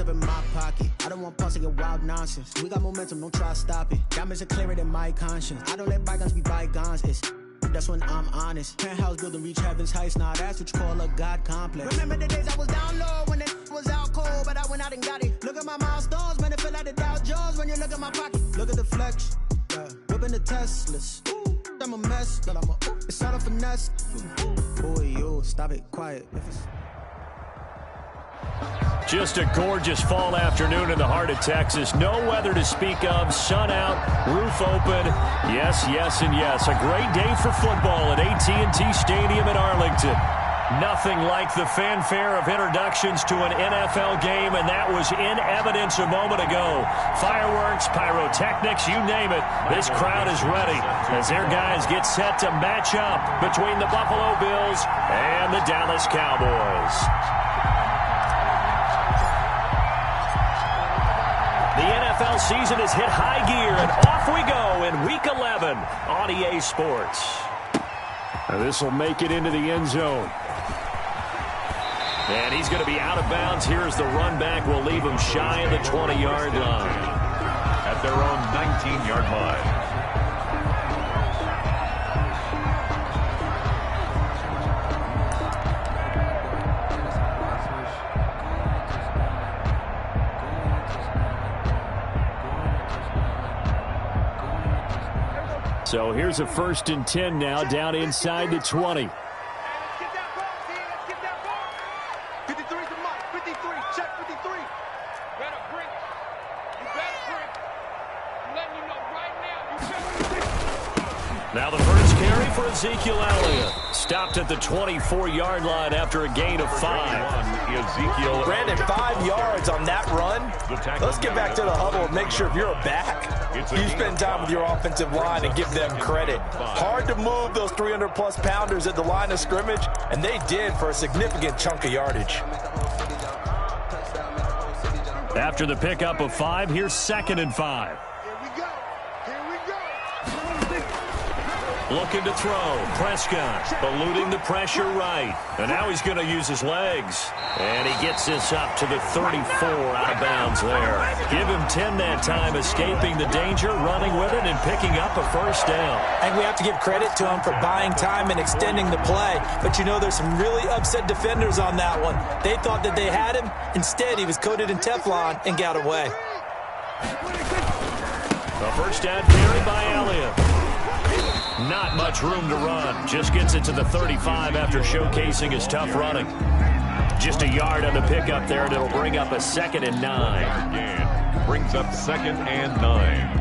in my pocket. I don't want pulse to get wild nonsense. We got momentum, don't try to stop it. Diamonds are clearer than my conscience. I don't let bygones be bygones. That's when I'm honest. Penthouse building, reach heaven's heights. Now that's what you call a God complex. Remember the days I was down low when it was out cold, but I went out and got it. Look at my milestones, man, it feel like the Dow Jones when you look at my pocket. Look at the flex, whipping the Teslas. I'm a mess, but it's all a finesse. Boy, you stop it, quiet. Just a gorgeous fall afternoon in the heart of Texas. No weather to speak of. Sun out, roof open. Yes, yes, and yes. A great day for football at AT&T Stadium in Arlington. Nothing like the fanfare of introductions to an NFL game, and that was in evidence a moment ago. Fireworks, pyrotechnics, you name it. This crowd is ready as their guys get set to match up between the Buffalo Bills and the Dallas Cowboys. The NFL season has hit high gear, and off we go in Week 11 on EA Sports. This will make it into the end zone. And he's going to be out of bounds. Here's the run back. We'll leave him shy of the 20-yard line. At their own 19-yard line. So here's a 1st and 10 now, down inside the 20. Now the first carry for Ezekiel Elliott. Stopped at the 24-yard line after a gain of 5. Ezekiel. Brandon, 5 yards on that run. Let's get back to the huddle and make sure if you're a back, you spend time with your offensive line and give them credit. Hard to move those 300-plus pounders at the line of scrimmage, and they did for a significant chunk of yardage. After the pickup of 5, here's 2nd and 5. Looking to throw. Prescott eluding the pressure right. And now he's going to use his legs. And he gets this up to the 34 out of bounds there. Give him 10 that time, escaping the danger, running with it, and picking up a 1st down. I think we have to give credit to him for buying time and extending the play. But, you know, there's some really upset defenders on that one. They thought that they had him. Instead, he was coated in Teflon and got away. A 1st down carry by Elliott. Not much room to run. Just gets it to the 35 after showcasing his tough running. Just a yard on the pickup there, and it'll bring up a 2nd and 9. Again, brings up 2nd and 9.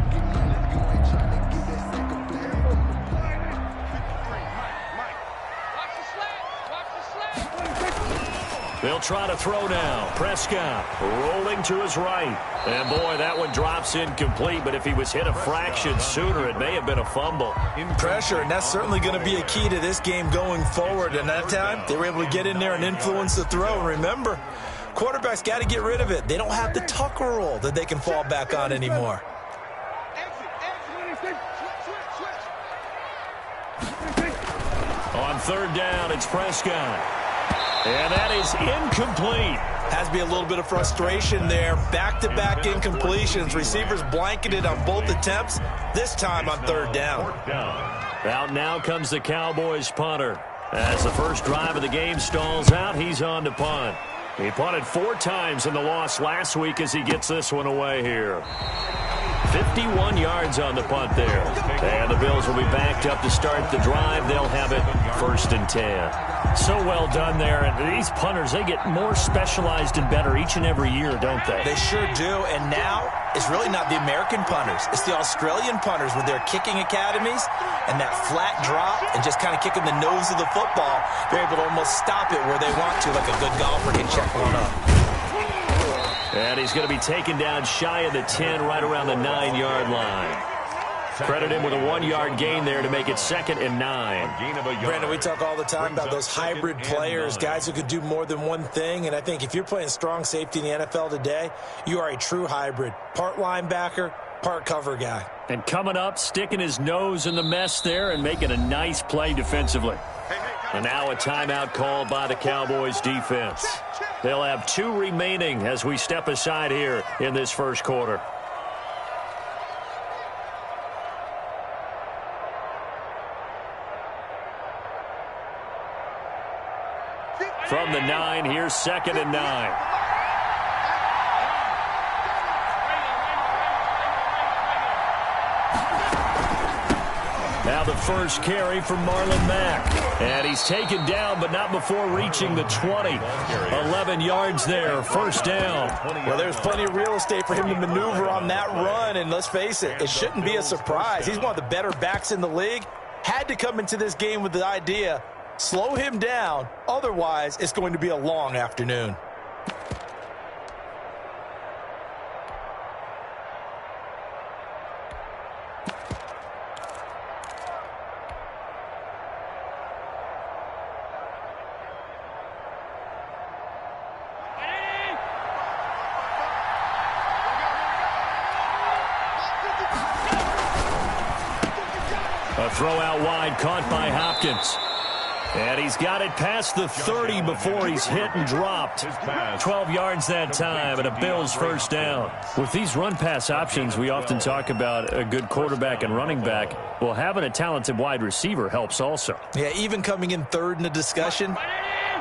They'll try to throw now. Prescott rolling to his right. And, boy, that one drops incomplete. But if he was hit a fraction sooner, it may have been a fumble. Pressure, and that's certainly going to be a key to this game going forward. And that time, they were able to get in there and influence the throw. And remember, quarterbacks got to get rid of it. They don't have the Tucker roll that they can fall back on anymore. On 3rd down, it's Prescott. And that is incomplete. Has to be a little bit of frustration there. Back-to-back incompletions. Receivers blanketed on both attempts, this time on 3rd down. Out now comes the Cowboys punter. As the first drive of the game stalls out, he's on to punt. He punted 4 times in the loss last week as he gets this one away here. 51 yards on the punt there. And the Bills will be backed up to start the drive. They'll have it 1st and 10. So well done there. And these punters, they get more specialized and better each and every year, don't they? They sure do. And now it's really not the American punters. It's the Australian punters with their kicking academies and that flat drop and just kind of kicking the nose of the football. They're able to almost stop it where they want to, like a good golfer can check one up. And he's going to be taken down shy of the 10, right around the 9-yard line. Credit him with a 1-yard gain there to make it 2nd and 9. Brandon, we talk all the time about those hybrid players, guys who could do more than one thing. And I think if you're playing strong safety in the NFL today, you are a true hybrid. Part linebacker, part cover guy. And coming up, sticking his nose in the mess there and making a nice play defensively. And now a timeout called by the Cowboys defense. They'll have 2 remaining as we step aside here in this first quarter. From the 9, here's 2nd and 9. Now the first carry from Marlon Mack. And he's taken down, but not before reaching the 20. 11 yards there, first down. Well, there's plenty of real estate for him to maneuver on that run. And let's face it, it shouldn't be a surprise. He's one of the better backs in the league. Had to come into this game with the idea, slow him down. Otherwise, it's going to be a long afternoon. A throw out wide, caught by Hopkins. And he's got it past the 30 before he's hit and dropped. 12 yards that time, and a Bills first down. With these run-pass options, we often talk about a good quarterback and running back. Well, having a talented wide receiver helps also. Yeah, even coming in third in the discussion,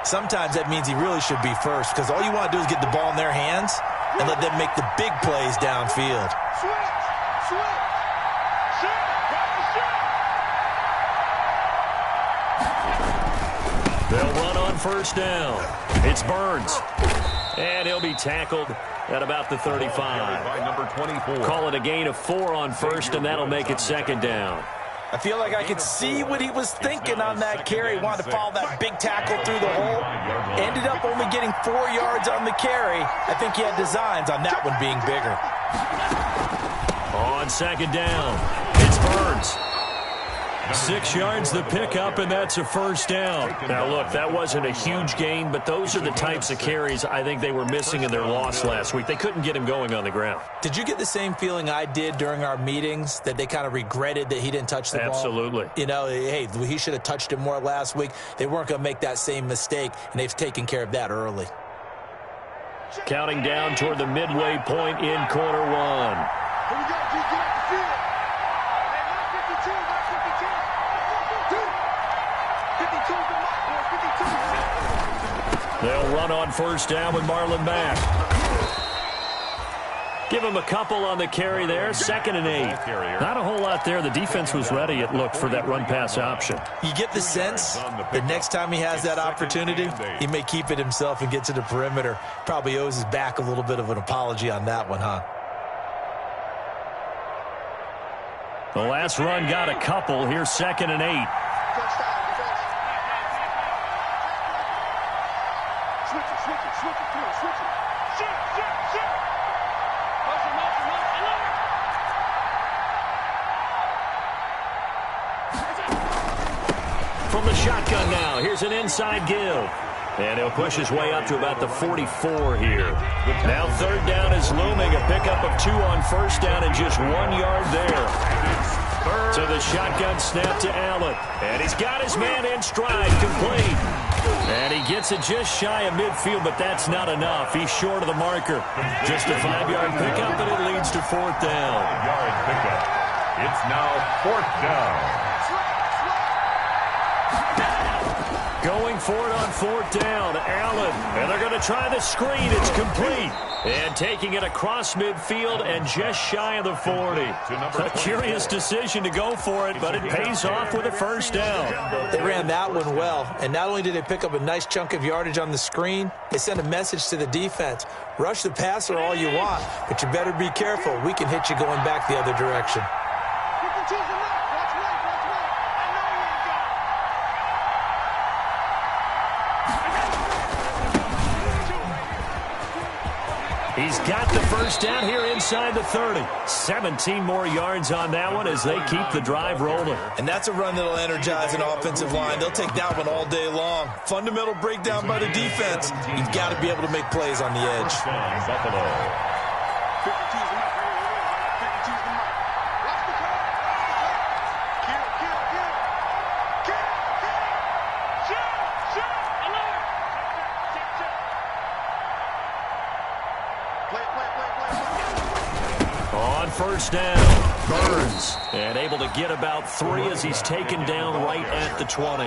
sometimes that means he really should be first, because all you want to do is get the ball in their hands and let them make the big plays downfield. They'll run on first down. It's Burns. And he'll be tackled at about the 35. By number 24. Call it a gain of 4 on first, and that'll make it 2nd down. I feel like I could see what he was thinking on that carry. He wanted to follow that big tackle through the hole. Ended up only getting 4 yards on the carry. I think he had designs on that one being bigger. On 2nd down, it's Burns. 6 yards the pickup, and that's a first down. Now, look, that wasn't a huge gain, but those are the types of carries I think they were missing in their loss last week. They couldn't get him going on the ground. Did you get the same feeling I did during our meetings, that they kind of regretted that he didn't touch the ball? Absolutely. You know, hey, he should have touched it more last week. They weren't going to make that same mistake, and they've taken care of that early. Counting down toward the midway point in quarter 1. Here we go. Just get off the field. They'll run on first down with Marlon Mack. Give him a couple on the carry there. 2nd and 8. Not a whole lot there. The defense was ready, it looked, for that run-pass option. You get the sense that next time he has that opportunity, he may keep it himself and get to the perimeter. Probably owes his back a little bit of an apology on that one, huh? The last run got a couple. Here's 2nd and 8. From the shotgun now, here's an inside give. And he'll push his way up to about the 44 here. Now 3rd down is looming. A pickup of 2 on first down and just 1 yard there. To the shotgun snap to Allen. And he's got his man in stride, complete. And he gets it just shy of midfield, but that's not enough. He's short of the marker. Just a 5-yard pickup, and it leads to 4th down. 5-yard pickup. It's now 4th down. Going for it on 4th down, Allen. And they're going to try the screen. It's complete. And taking it across midfield and just shy of the 40. A curious decision to go for it, but it pays off with a first down. They ran that one well, and not only did they pick up a nice chunk of yardage on the screen, they sent a message to the defense. Rush the passer all you want, but you better be careful. We can hit you going back the other direction. He's got the first down here inside the 30. 17 more yards on that one as they keep the drive rolling. And that's a run that'll energize an offensive line. They'll take that one all day long. Fundamental breakdown by the defense. You've got to be able to make plays on the edge. Buffalo. first down. Burns. And able to get about 3 as he's taken down right at the 20.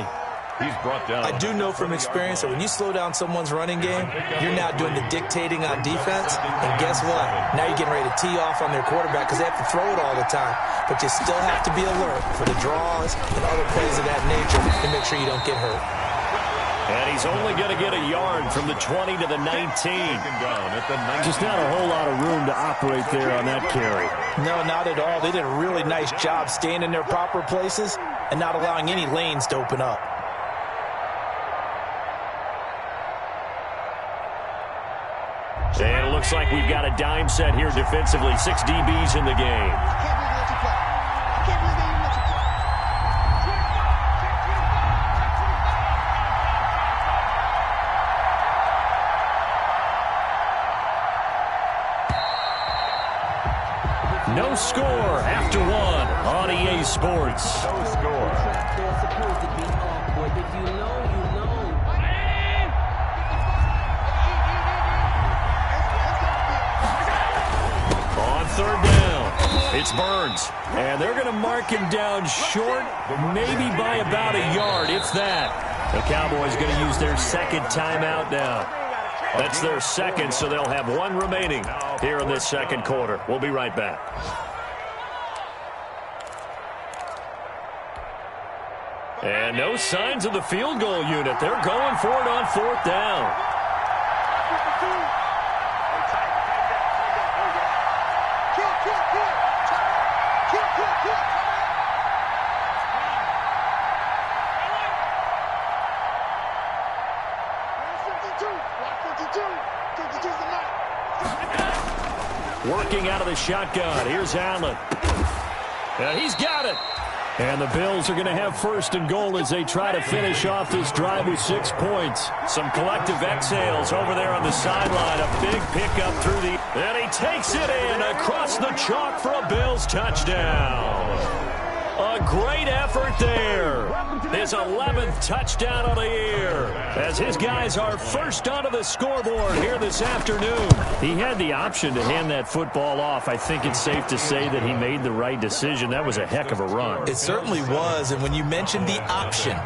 He's brought down. I do know from experience that when you slow down someone's running game, you're now doing the dictating on defense. And guess what? Now you're getting ready to tee off on their quarterback because they have to throw it all the time. But you still have to be alert for the draws and other plays of that nature to make sure you don't get hurt. And he's only going to get a yard from the 20 to the 19. Just not a whole lot of room to operate there on that carry. No, not at all. They did a really nice job staying in their proper places and not allowing any lanes to open up. And it looks like we've got a dime set here defensively. 6 DBs in the game. No score after 1 on EA Sports. No score. On third down, it's Burns. And they're going to mark him down short, maybe by about a yard, if that. The Cowboys going to use their second timeout now. That's their second, so they'll have 1 remaining here in this second quarter. We'll be right back. And no signs of the field goal unit. They're going for it on fourth down. Working out of the shotgun. Here's Allen. And he's got it. And the Bills are going to have first and goal as they try to finish off this drive with 6 points. Some collective exhales over there on the sideline. A big pickup through the... And he takes it in across the chalk for a Bills touchdown. A great effort there. His 11th touchdown of the year as his guys are first onto the scoreboard here this afternoon. He had the option to hand that football off. I think it's safe to say that he made the right decision. That was a heck of a run. It certainly was, and when you mentioned the option,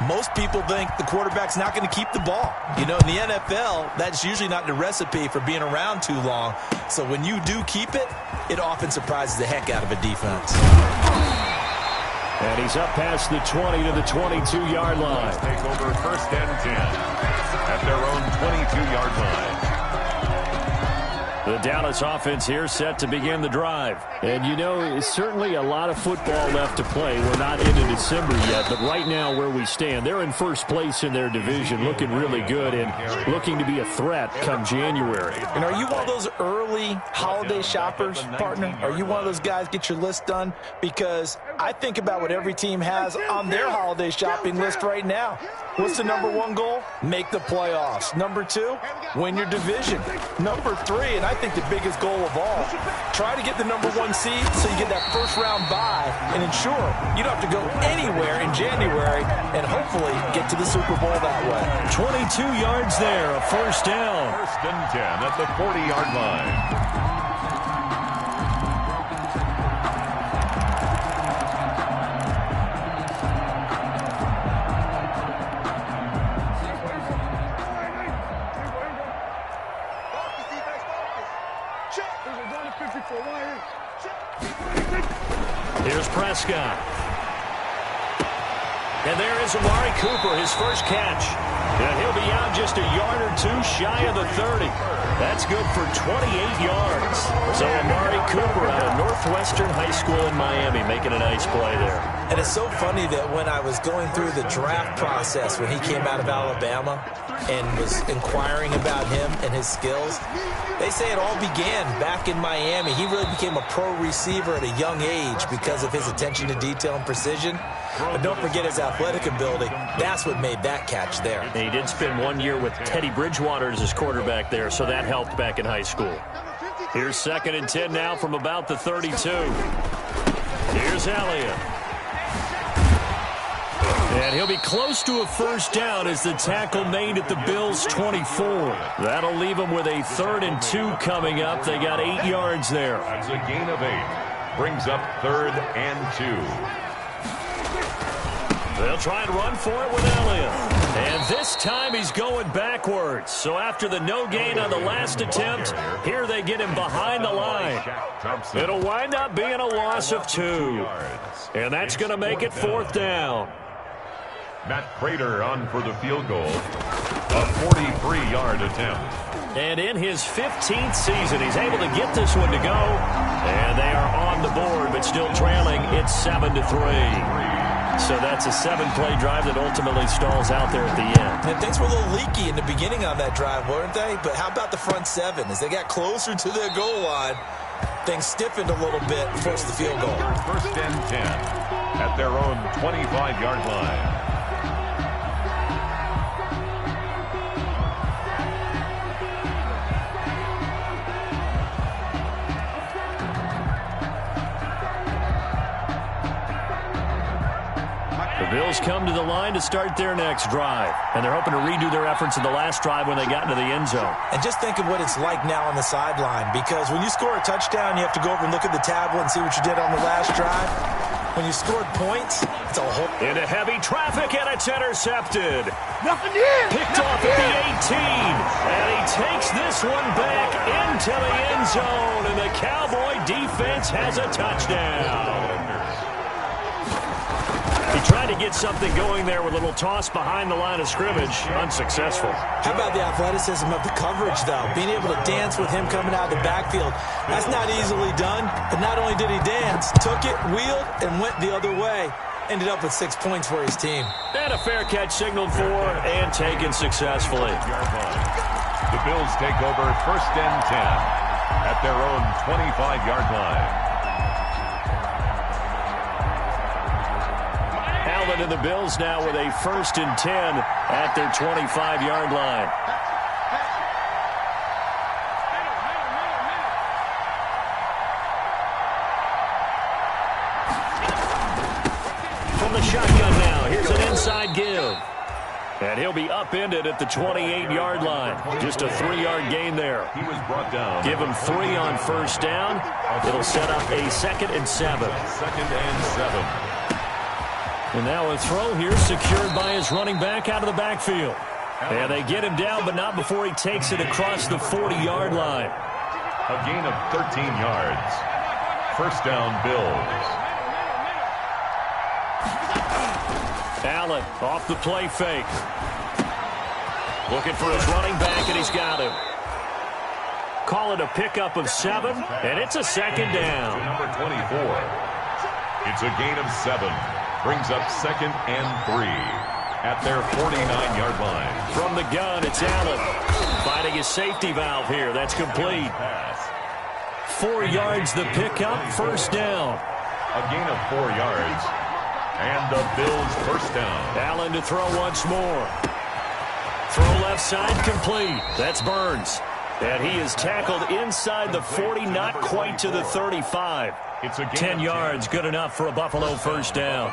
most people think the quarterback's not going to keep the ball. You know, in the NFL, that's usually not the recipe for being around too long. So when you do keep it, it often surprises the heck out of a defense. And he's up past the 20 to the 22-yard line. Take over first and 10 at their own 22-yard line. The Dallas offense here set to begin the drive. And, you know, it's certainly a lot of football left to play. We're not into December yet, but right now where we stand, they're in first place in their division, looking really good and looking to be a threat come January. And are you one of those early holiday shoppers, partner? Are you one of those guys get your list done? Because I think about what every team has on their holiday shopping list right now. What's the number 1 goal? Make the playoffs. Number 2, win your division. Number 3, and I think the biggest goal of all, try to get the number 1 seed so you get that first round bye and ensure you don't have to go anywhere in January and hopefully get to the Super Bowl that way. 22 yards there, a first down. First and 10 at the 40-yard line. Here's Prescott. And there is Amari Cooper, his first catch. And he'll be out just a yard or 2 shy of the 30. That's good for 28 yards. So Amari Cooper out of Northwestern High School in Miami making a nice play there. And it's so funny that when I was going through the draft process when he came out of Alabama and was inquiring about him and his skills, they say it all began back in Miami. He really became a pro receiver at a young age because of his attention to detail and precision. But don't forget his athletic ability. That's what made that catch there. And he did spend 1 year with Teddy Bridgewater as his quarterback there, so that helped back in high school. Here's second and 10 now from about the 32. Here's Elliott. And he'll be close to a first down as the tackle made at the Bills' 24. That'll leave them with a 3rd and 2 coming up. They got 8 yards there. That's a gain of 8. Brings up 3rd and 2. They'll try and run for it with Elliott. And this time he's going backwards. So after the no gain on the last attempt, here they get him behind the line. It'll wind up being a loss of 2. And that's going to make it 4th down. Matt Prater on for the field goal. A 43-yard attempt. And in his 15th season, he's able to get this one to go. And they are on the board, but still trailing. It's 7-3. So that's a 7-play drive that ultimately stalls out there at the end. And things were a little leaky in the beginning on that drive, weren't they? But how about the front 7? As they got closer to their goal line, things stiffened a little bit and forced the field goal. 1st and 10 at their own 25-yard line. The Bills come to the line to start their next drive. And they're hoping to redo their efforts in the last drive when they got into the end zone. And just think of what it's like now on the sideline. Because when you score a touchdown, you have to go over and look at the tablet and see what you did on the last drive. When you scored points, it's a whole... Into heavy traffic, and it's intercepted. Nothing here. Picked off at the 18. And he takes this one back into the end zone. And the Cowboy defense has a touchdown. He tried to get something going there with a little toss behind the line of scrimmage. Unsuccessful. How about the athleticism of the coverage, though? Being able to dance with him coming out of the backfield. That's not easily done. But not only did he dance, took it, wheeled, and went the other way. Ended up with 6 points for his team. And a fair catch signaled for and taken successfully. The Bills take over 1st and 10 at their own 25-yard line. Allen and the Bills now with a 1st and 10 at their 25-yard line. From the shotgun now, here's an inside give. And he'll be upended at the 28-yard line. Just a 3-yard gain there. He was brought down. Give him 3 on first down. It'll set up a 2nd and 7. 2nd and 7. And now a throw here secured by his running back out of the backfield. And they get him down, but not before he takes it across the 40-yard line. A gain of 13 yards. 1st down, Bills. Allen off the play fake. Looking for his running back, and he's got him. Call it a pickup of 7, and it's a 2nd down. Number 24. It's a gain of 7. Brings up 2nd and 3 at their 49-yard line. From the gun, it's Allen. Finding his safety valve here. That's complete. 4 yards the pickup, 1st down. A gain of 4 yards. And the Bills' 1st down. Allen to throw once more. Throw left side complete. That's Burns. And he is tackled inside the 40, not quite to the 35. It's a 10 yards, good enough for a Buffalo 1st down.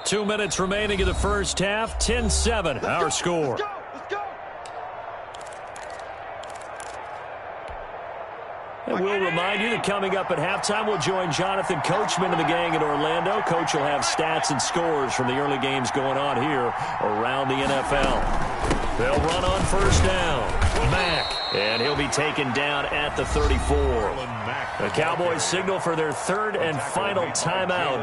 2 minutes remaining in the first half. 10-7, our score. Let's go. And we'll remind you that coming up at halftime, we'll join Jonathan Coachman and the gang in Orlando. Coach will have stats and scores from the early games going on here around the NFL. They'll run on first down. Mack. And he'll be taken down at the 34. The Cowboys signal for their 3rd and final timeout.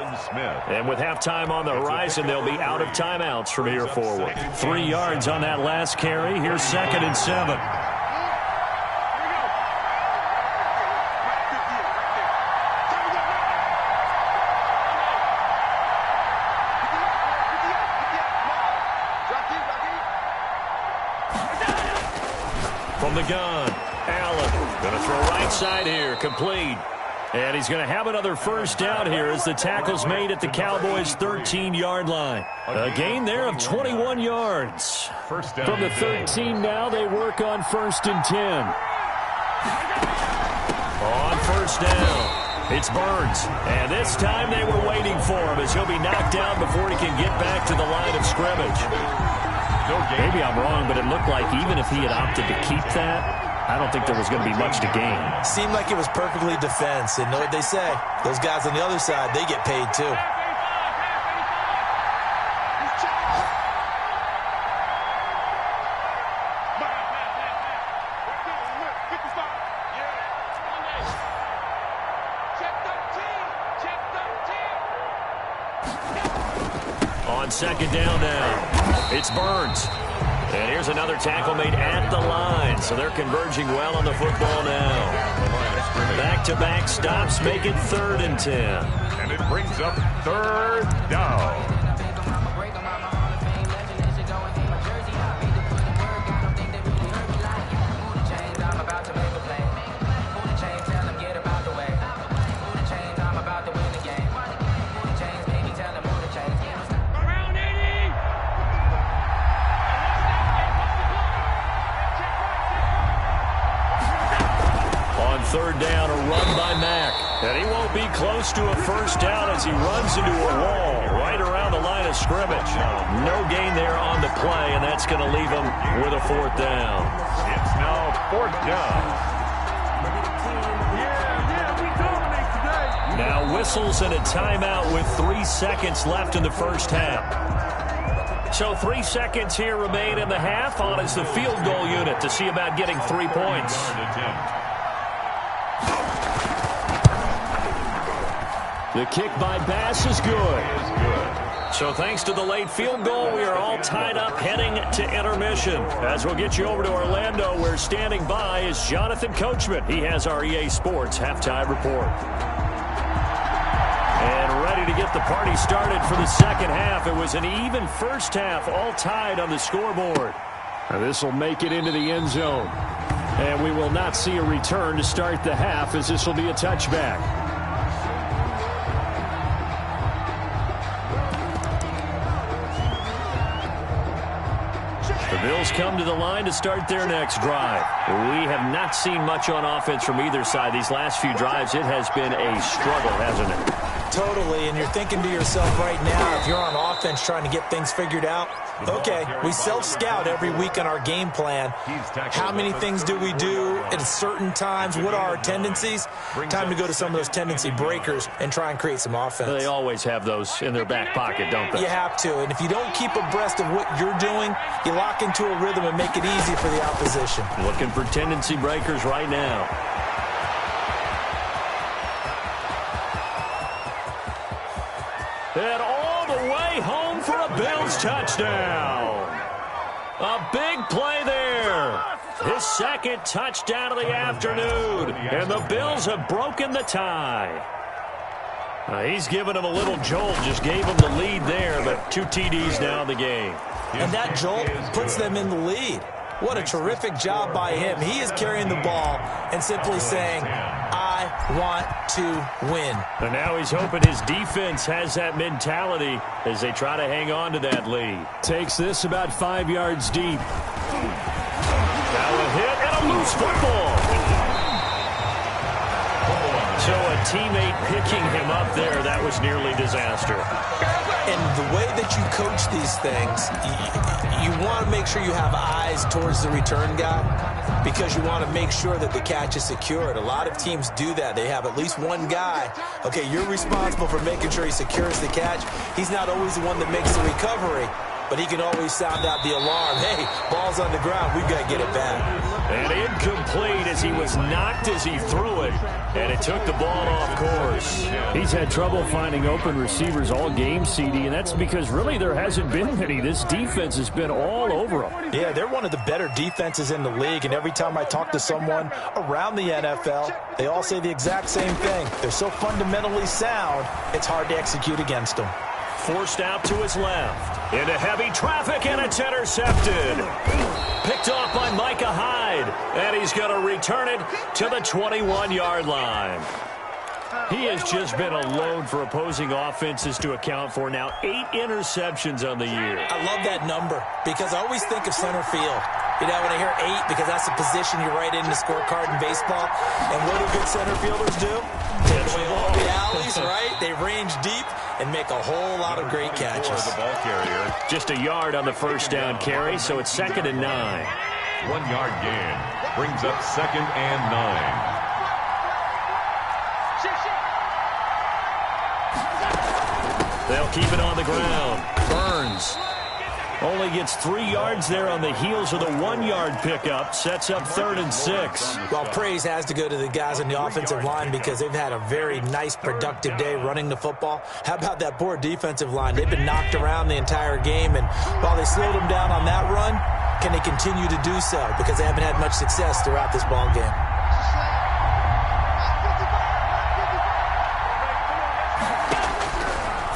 And with halftime on the horizon, they'll be out of timeouts from here forward. 3 yards on that last carry. Here's 2nd and 7. From the gun, Allen going to throw right side here, complete. And he's going to have another first down here as the tackle's made at the Cowboys' 13-yard line. A gain there of 21 yards. From the 13 now, they work on 1st and 10. On first down, it's Burns. And this time they were waiting for him as he'll be knocked down before he can get back to the line of scrimmage. Maybe I'm wrong, but it looked like even if he had opted to keep that, I don't think there was going to be much to gain. Seemed like it was perfectly defense. And know what they say? Those guys on the other side, they get paid too. On second down now, it's Burns. And here's another tackle made at the line. So they're converging well on the football now. Back-to-back stops make it 3rd and 10. And it brings up 3rd down. Third down, a run by Mack. And he won't be close to a first down as he runs into a wall right around the line of scrimmage. No gain there on the play, and that's going to leave him with a 4th down. It's now 4th down. Now whistles and a timeout with 3 seconds left in the first half. So 3 seconds here remain in the half. On is the field goal unit to see about getting 3 points. The kick by Bass is good. So thanks to the late field goal, we are all tied up heading to intermission. As we'll get you over to Orlando, where standing by is Jonathan Coachman. He has our EA Sports halftime report. And ready to get the party started for the second half. It was an even first half, all tied on the scoreboard. This will make it into the end zone. And we will not see a return to start the half, as this will be a touchback. The Bills come to the line to start their next drive. We have not seen much on offense from either side. These last few drives, it has been a struggle, hasn't it? Totally, and you're thinking to yourself right now, if you're on offense trying to get things figured out, okay, we self-scout every week on our game plan. How many things do we do at certain times? What are our tendencies? Time to go to some of those tendency breakers and try and create some offense. They always have those in their back pocket, don't they? You have to, and if you don't keep abreast of what you're doing, you lock into a rhythm and make it easy for the opposition. Looking for tendency breakers right now. And all the way home for a Bills touchdown. A big play there. His second touchdown of the afternoon. And the Bills have broken the tie. He's given him a little jolt. Just gave him the lead there, but 2 TDs now in the game. And that jolt puts them in the lead. What a terrific job by him. He is carrying the ball and simply saying, I want to win. And now he's hoping his defense has that mentality as they try to hang on to that lead. Takes this about 5 yards deep. Now a hit and a loose football. So a teammate picking him up there, that was nearly disaster. And the way that you coach these things, you want to make sure you have eyes towards the return guy because you want to make sure that the catch is secured. A lot of teams do that. They have at least one guy. Okay, you're responsible for making sure he secures the catch. He's not always the one that makes the recovery, but he can always sound out the alarm. Hey, ball's on the ground. We've got to get it back. And incomplete as he was knocked as he threw it, and it took the ball off course. He's had trouble finding open receivers all game, CD, and that's because really there hasn't been many. This defense has been all over him. Yeah, they're one of the better defenses in the league, and every time I talk to someone around the NFL, they all say the exact same thing. They're so fundamentally sound, it's hard to execute against them. Forced out to his left. Into heavy traffic, and it's intercepted. Picked off by Micah Hyde. And he's going to return it to the 21-yard line. He has just been a load for opposing offenses to account for. Now 8 interceptions on the year. I love that number because I always think of center field. You know, when I hear 8, because that's the position you write in the scorecard in baseball. And what do good center fielders do? Take away all the alleys, right? They range deep and make a whole lot of great catches. The ball carrier. Just a yard on the first down carry, so it's 2nd and 9. 1 yard gain brings up 2nd and 9. They'll keep it on the ground. Burns only gets 3 yards there on the heels of the 1-yard pickup. Sets up 3rd and 6. Well, praise has to go to the guys on the offensive line because they've had a very nice, productive day running the football. How about that poor defensive line? They've been knocked around the entire game, and while they slowed them down on that run, can they continue to do so? Because they haven't had much success throughout this ball game.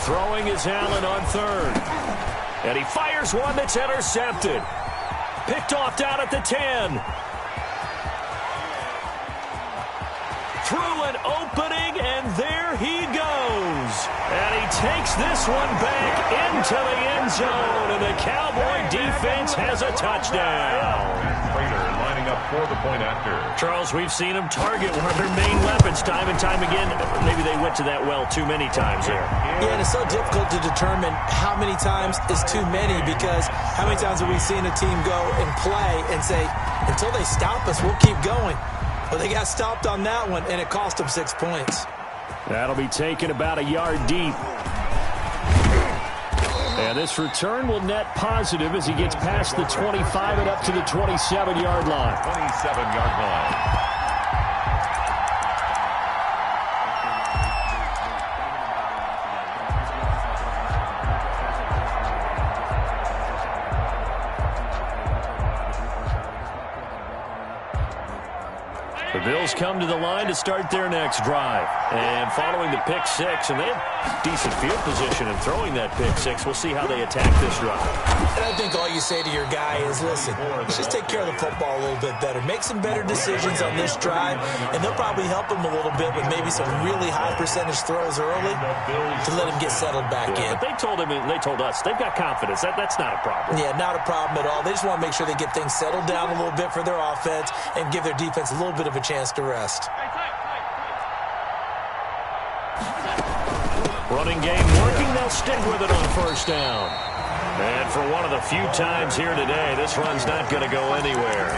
Throwing is Allen on 3rd. And he fires one that's intercepted. Picked off down at the 10. Through an opening, and there he goes. And he takes this one back into the end zone, and the Cowboy defense has a touchdown. Prater lining up for the point after. Charles, we've seen them target one of their main weapons time and time again. Maybe they went to that well too many times there. Yeah, and it's so difficult to determine how many times is too many because how many times have we seen a team go and play and say, until they stop us, we'll keep going. Well, they got stopped on that one, and it cost them 6 points. That'll be taken about a yard deep. And this return will net positive as he gets past the 25 and up to the 27-yard line. 27-yard line. The Bills come to the line to start their next drive. And following the pick 6, and they have decent field position in throwing that pick 6. We'll see how they attack this drive. And I think all you say to your guy is, listen, let's just take care of the football a little bit better. Make some better decisions on this drive, and they'll probably help him a little bit with maybe some really high percentage throws early to let him get settled back in. But they told us, they've got confidence. That's not a problem. Yeah, not a problem at all. They just want to make sure they get things settled down a little bit for their offense and give their defense a little bit of a chance to rest. Running game working. They'll stick with it on first down. And for one of the few times here today, this run's not going to go anywhere.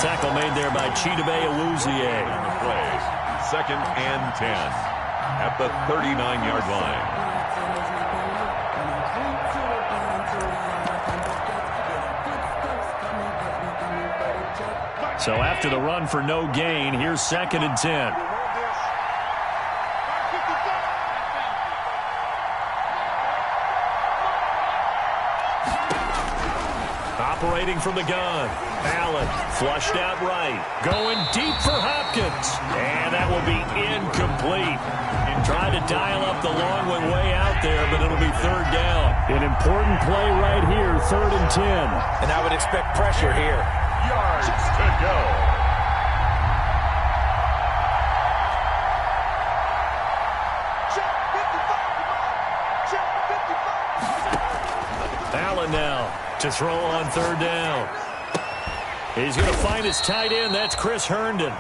Tackle made there by Chidobe Awuzie. 2nd and 10 at the 39-yard line. So after the run for no gain, here's 2nd and 10. Operating from the gun. Allen flushed out right. Going deep for Hopkins. And that will be incomplete. Trying to dial up the long one way out there, but it'll be 3rd down. An important play right here, 3rd and 10. And I would expect pressure here. Yards to go. Allen now to throw on 3rd down. He's going to find his tight end. That's Chris Herndon.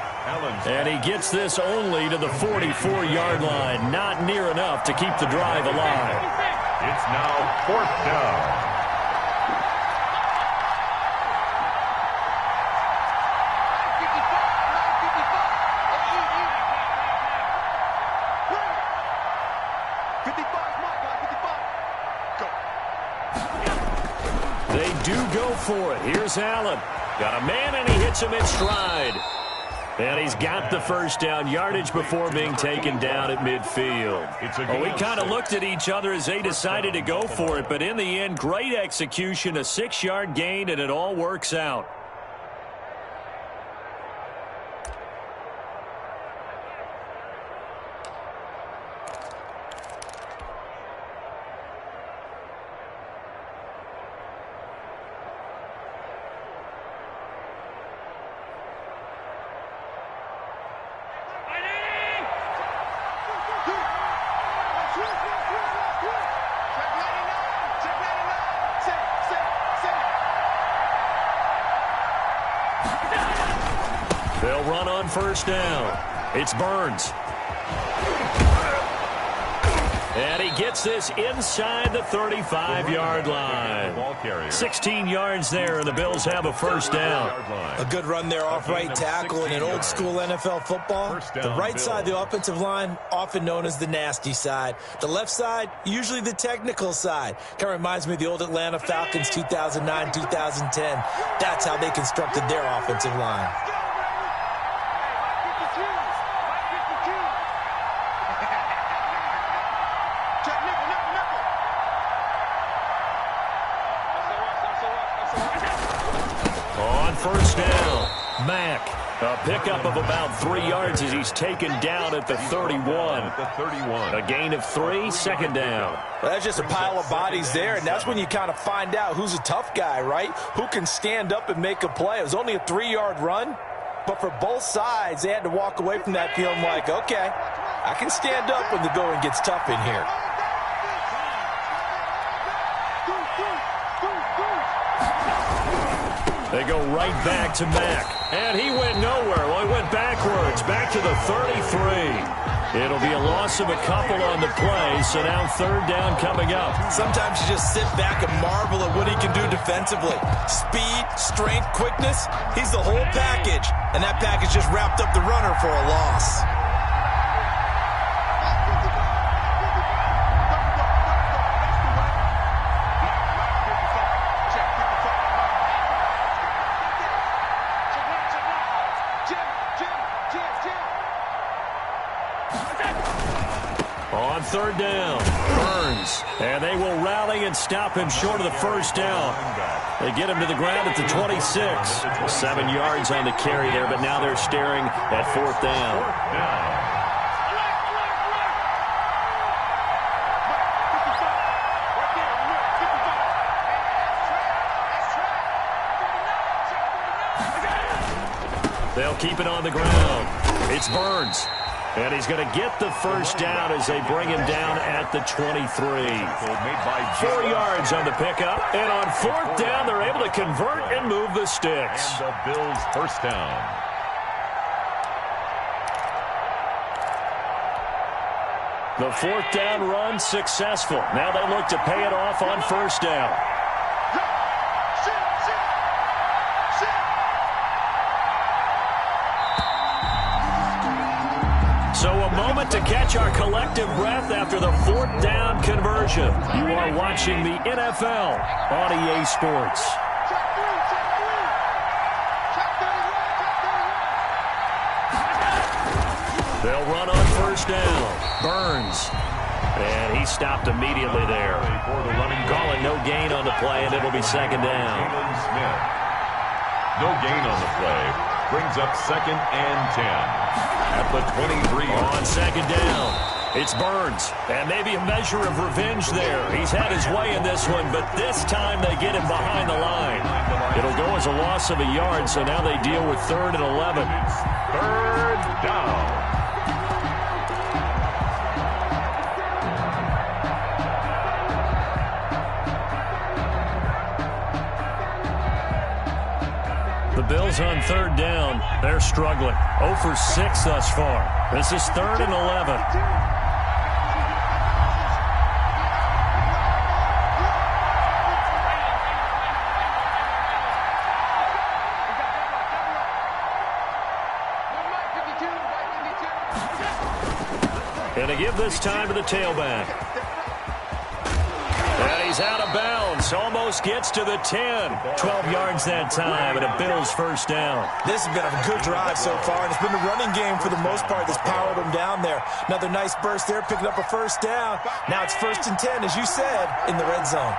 And he gets this only to the 44-yard line. Not near enough to keep the drive alive. It's now 4th down. They do go for it. Here's Allen. Got a man, and he hits him in stride. And he's got the first down yardage before being taken down at midfield. Well, we kind of looked at each other as they decided to go for it, but in the end, great execution, a 6-yard gain, and it all works out. They'll run on first down. It's Burns. And he gets this inside the 35-yard line. 16 yards there, and the Bills have a first down. A good run there off right tackle in an old-school NFL football. The right side of the offensive line, often known as the nasty side. The left side, usually the technical side. Kind of reminds me of the old Atlanta Falcons 2009, 2010. That's how they constructed their offensive line. First down, Mack. A pickup of about 3 yards as he's taken down at the 31. A gain of 3, second down. Well, that's just a pile of bodies there, and that's when you kind of find out who's a tough guy, right? Who can stand up and make a play. It was only a 3-yard run, but for both sides, they had to walk away from that feeling like, okay, I can stand up when the going gets tough in here. They go right back to Mack. And he went nowhere. Well, he went backwards, back to the 33. It'll be a loss of a couple on the play, so now third down coming up. Sometimes you just sit back and marvel at what he can do defensively. Speed, strength, quickness, he's the whole package. And that package just wrapped up the runner for a loss. On third down, Burns. And they will rally and stop him short of the first down. They get him to the ground at the 26. 7 yards on the carry there, but now they're staring at fourth down. They'll keep it on the ground. It's Burns. And he's going to get the first down as they bring him down at the 23. 4 yards on the pickup. And on fourth down, they're able to convert and move the sticks. And the Bills' first down. The fourth down run successful. Now they look to pay it off on first down. So a moment to catch our collective breath after the fourth down conversion. You are watching the NFL on EA Sports. They'll run on first down. Burns. And he stopped immediately there. Call it no gain on the play, and it'll be second down. No gain on the play. Brings up second and 10 at the 23. On second down, it's Burns. And maybe a measure of revenge there. He's had his way in this one, but this time they get him behind the line. It'll go as a loss of a yard, so now they deal with 3rd and 11. Third down. The Bills on third down, they're struggling. 0 for 6 thus far. This is 3rd and 11. And they give this time to the tailback. And he's out of bounds. Almost gets to the 10. 12 yards that time, and a Bills first down. This has been a good drive so far, and it's been the running game for the most part that's powered them down there. Another nice burst there, picking up a first down. Now it's 1st and 10, as you said, in the red zone.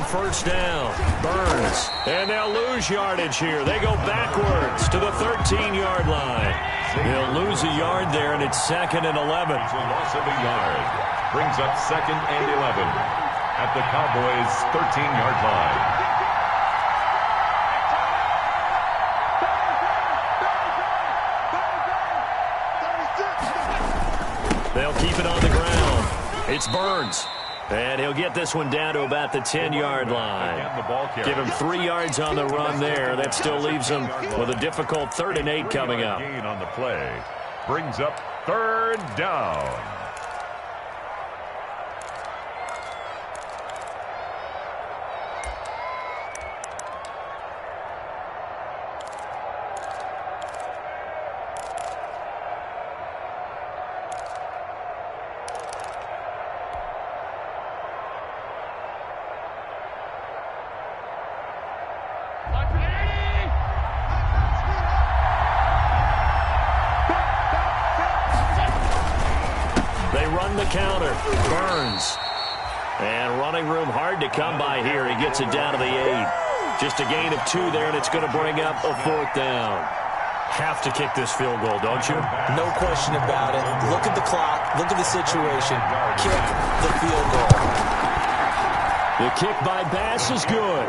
First down, Burns. And they'll lose yardage here. They go backwards to the 13-yard line. They'll lose a yard there, and it's 2nd and 11. It's a loss of a yard. Brings up 2nd and 11. at the Cowboys' 13-yard line. They'll keep it on the ground. It's Burns. And he'll get this one down to about the 10-yard line. Give him 3 yards on the run there. That still leaves him with a difficult 3rd and 8 coming up. Gain on the play brings up 3rd down. The counter. Burns. And running room hard to come by here. He gets it down to the 8. Just a gain of 2 there, and it's going to bring up a 4th down. Have to kick this field goal, don't you? No question about it. Look at the clock. Look at the situation. Kick the field goal. The kick by Bass is good.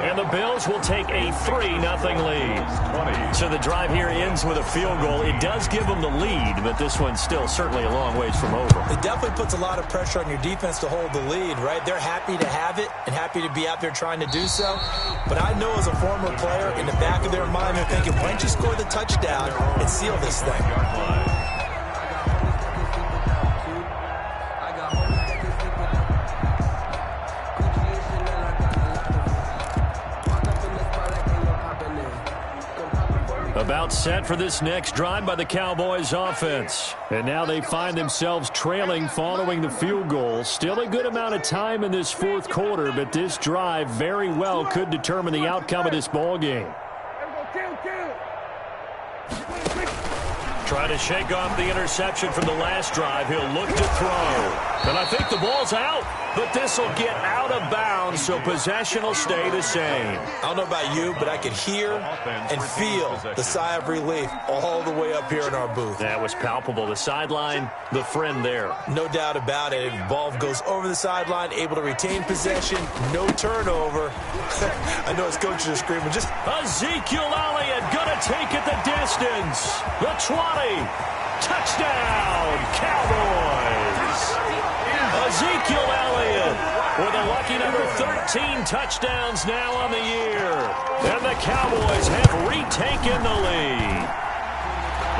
And the Bills will take a 3-0 lead. So the drive here ends with a field goal. It does give them the lead, but this one's still certainly a long ways from over. It definitely puts a lot of pressure on your defense to hold the lead, right? They're happy to have it and happy to be out there trying to do so. But I know as a former player, in the back of their mind, they're thinking, why don't you score the touchdown and seal this thing? About set for this next drive by the Cowboys offense. And now they find themselves trailing following the field goal. Still a good amount of time in this 4th quarter, but this drive very well could determine the outcome of this ball game. Trying to shake off the interception from the last drive. He'll look to throw. And I think the ball's out, but this will get out of bounds, so possession will stay the same. I don't know about you, but I could hear and feel the sigh of relief all the way up here in our booth. That was palpable. The sideline, the friend there. No doubt about it. The ball goes over the sideline, able to retain possession, no turnover. I know his coaches are screaming. Just Ezekiel Elliott gonna take it the distance. The 20. Touchdown, Cowboys. Ezekiel Elliott with a lucky number 13 touchdowns now on the year. And the Cowboys have retaken the lead.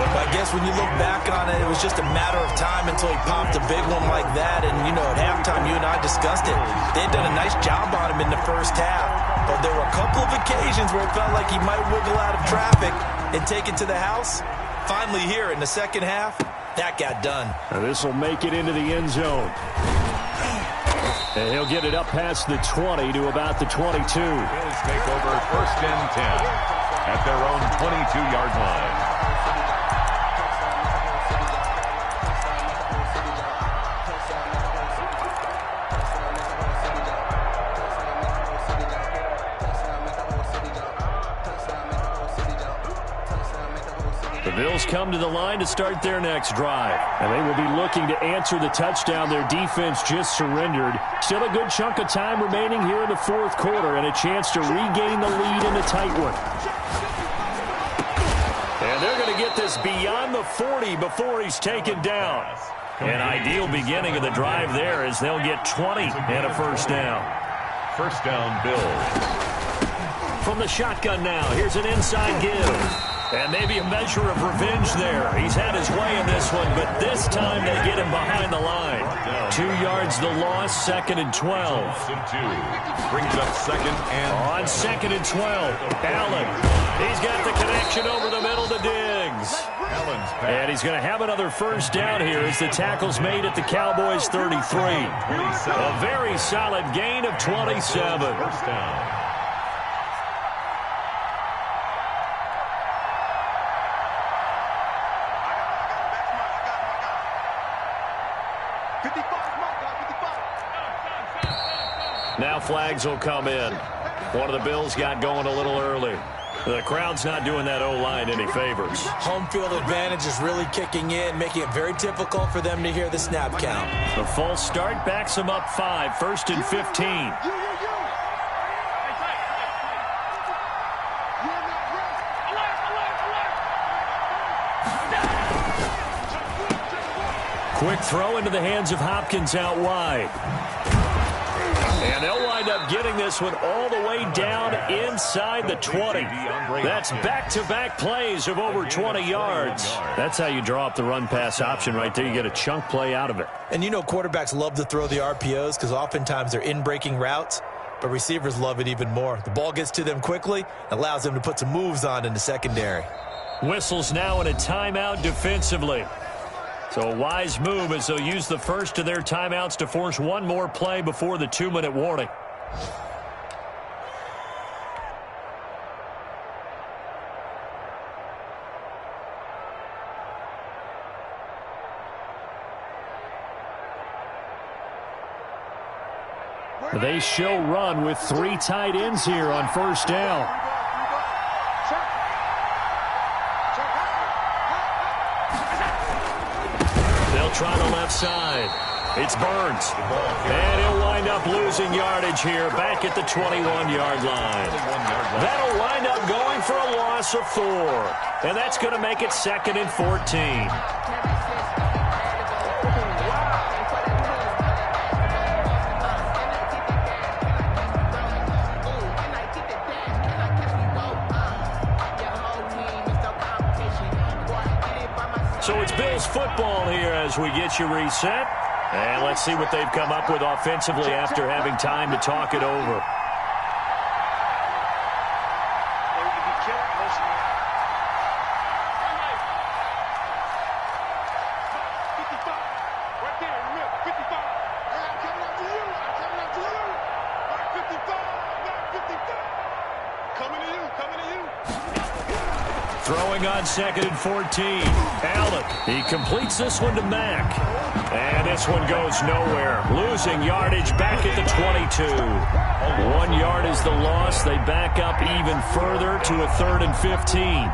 I guess when you look back on it, it was just a matter of time until he popped a big one like that. And, you know, at halftime, you and I discussed it. They had done a nice job on him in the first half. But there were a couple of occasions where it felt like he might wiggle out of traffic and take it to the house. Finally here in the second half, that got done. Now this will make it into the end zone. And he'll get it up past the 20 to about the 22. Bills take over 1st and 10 at their own 22-yard line. The Bills come to the line to start their next drive. And they will be looking to answer the touchdown their defense just surrendered. Still a good chunk of time remaining here in the 4th quarter and a chance to regain the lead in a tight one. And they're going to get this beyond the 40 before he's taken down. An ideal beginning of the drive there as they'll get 20 and a 1st down. 1st down, Bills. From the shotgun now, here's an inside give. And maybe a measure of revenge there. He's had his way in this one, but this time they get him behind the line. 2 yards the loss, 2nd and 12. Brings up 2nd and on 2nd and 12. Allen, he's got the connection over the middle to Diggs. And he's going to have another 1st down here as the tackle's made at the Cowboys 33. A very solid gain of 27. 1st down. Now flags will come in. One of the Bills got going a little early. The crowd's not doing that O-line any favors. Home field advantage is really kicking in, making it very difficult for them to hear the snap count. The false start backs them up 5, 1st and 15. Quick throw into the hands of Hopkins out wide. And they'll wind up getting this one all the way down inside the 20. That's back-to-back plays of over 20 yards. That's how you draw up the run-pass option right there. You get a chunk play out of it. And you know quarterbacks love to throw the RPOs because oftentimes they're in-breaking routes, but receivers love it even more. The ball gets to them quickly, allows them to put some moves on in the secondary. Whistles now in a timeout defensively. So a wise move as they'll use the first of their timeouts to force one more play before the 2-minute warning. They show run with 3 tight ends here on first down. They'll try the left side. It's Burns. And he'll wind up losing yardage here back at the 21-yard line. That'll wind up going for a loss of 4. And that's going to make it 2nd and 14. So it's Bills football here as we get you reset. And let's see what they've come up with offensively after having time to talk it over. Throwing on 2nd and 14. Allen, he completes this one to Mack. And this one goes nowhere. Losing yardage back at the 22. 1 yard is the loss. They back up even further to a 3rd and 15.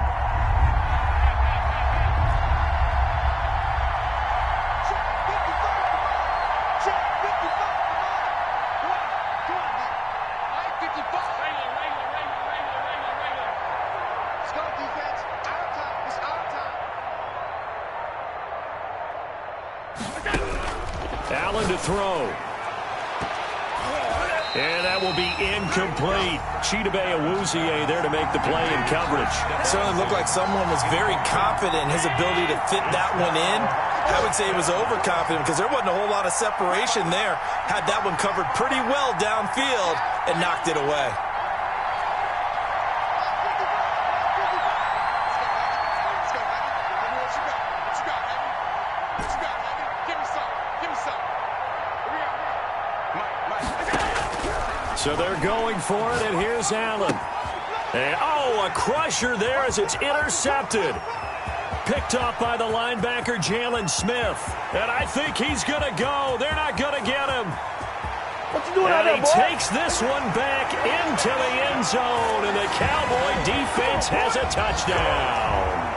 Allen to throw. And that will be incomplete. Chidobe Awuzie there to make the play in coverage. It certainly looked like someone was very confident in his ability to fit that one in. I would say he was overconfident because there wasn't a whole lot of separation there. Had that one covered pretty well downfield and knocked it away. So they're going for it, and here's Allen. And, a crusher there as it's intercepted. Picked off by the linebacker, Jalen Smith. And I think he's going to go. They're not going to get him. What you doing out there, boy? And he takes this one back into the end zone, and the Cowboy defense has a touchdown.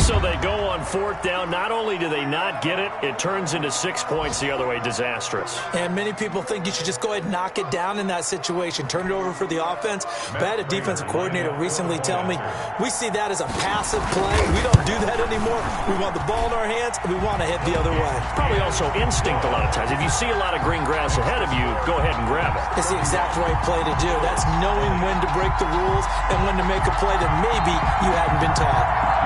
So they go on 4th down. Not only do they not get it, it turns into 6 points the other way. Disastrous. And many people think you should just go ahead and knock it down in that situation. Turn it over for the offense. But I had a defensive coordinator recently tell me, we see that as a passive play. We don't do that anymore. We want the ball in our hands, and we want to head the other way. Probably also instinct a lot of times. If you see a lot of green grass ahead of you, go ahead and grab it. It's the exact right play to do. That's knowing when to break the rules and when to make a play that maybe you hadn't been taught.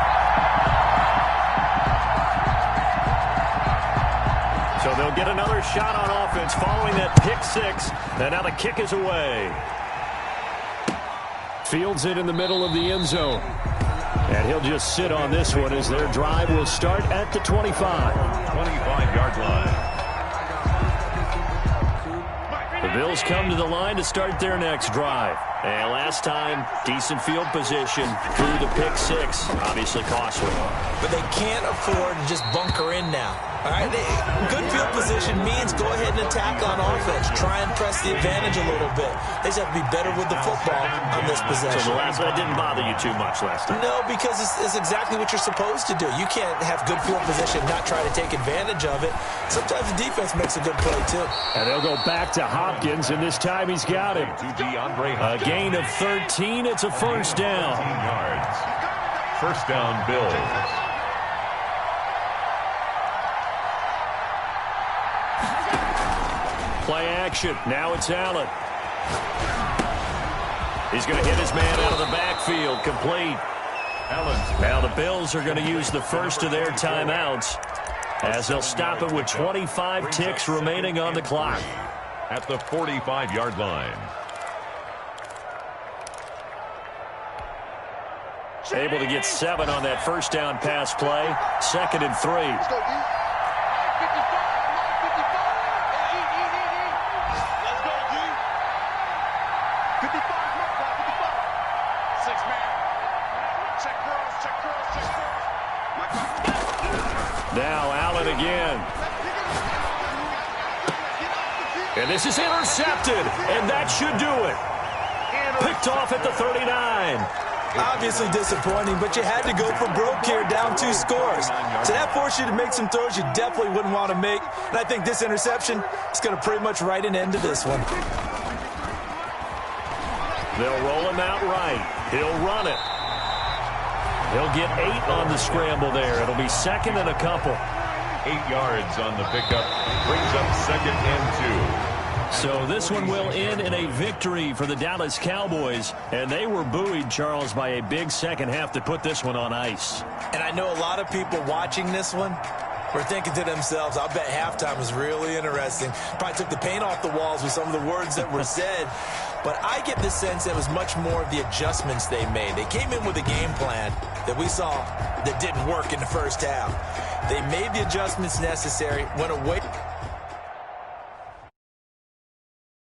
So they'll get another shot on offense following that pick 6. And now the kick is away. Fields it in the middle of the end zone. And he'll just sit on this one as their drive will start at the 25. 25-yard line. The Bills come to the line to start their next drive. And last time, decent field position through the pick 6. Obviously costly. But they can't afford to just bunker in now. All right, good field position means go ahead and attack on offense. Try and press the advantage a little bit. They just have to be better with the football on this possession. So the last one didn't bother you too much last time? No, because it's exactly what you're supposed to do. You can't have good field position and not try to take advantage of it. Sometimes the defense makes a good play, too. And they'll go back to Hopkins, and this time he's got it. A gain of 13. It's a first down. Yards. First down, Bills. Play action. Now it's Allen. He's going to hit his man out of the backfield. Complete. Now the Bills are going to use the first of their timeouts as they'll stop it with 25 ticks remaining on the clock. At the 45-yard line. Able to get 7 on that first down pass play. 2nd and 3. Let's go, D. 55, 55. 6-man. Check girls. Now Allen again. And this is intercepted, and that should do it. Picked off at the 39. Obviously disappointing, but you had to go for broke here, down 2 scores. So that forced you to make some throws you definitely wouldn't want to make. And I think this interception is going to pretty much write an end to this one. They'll roll him out right. He'll run it. He'll get 8 on the scramble there. It'll be 2nd and a couple. 8 yards on the pickup. Brings up 2nd and 2. So this one will end in a victory for the Dallas Cowboys. And they were buoyed, Charles, by a big second half to put this one on ice. And I know a lot of people watching this one were thinking to themselves, I bet halftime was really interesting. Probably took the paint off the walls with some of the words that were said. But I get the sense that was much more of the adjustments they made. They came in with a game plan that we saw that didn't work in the first half. They made the adjustments necessary, went away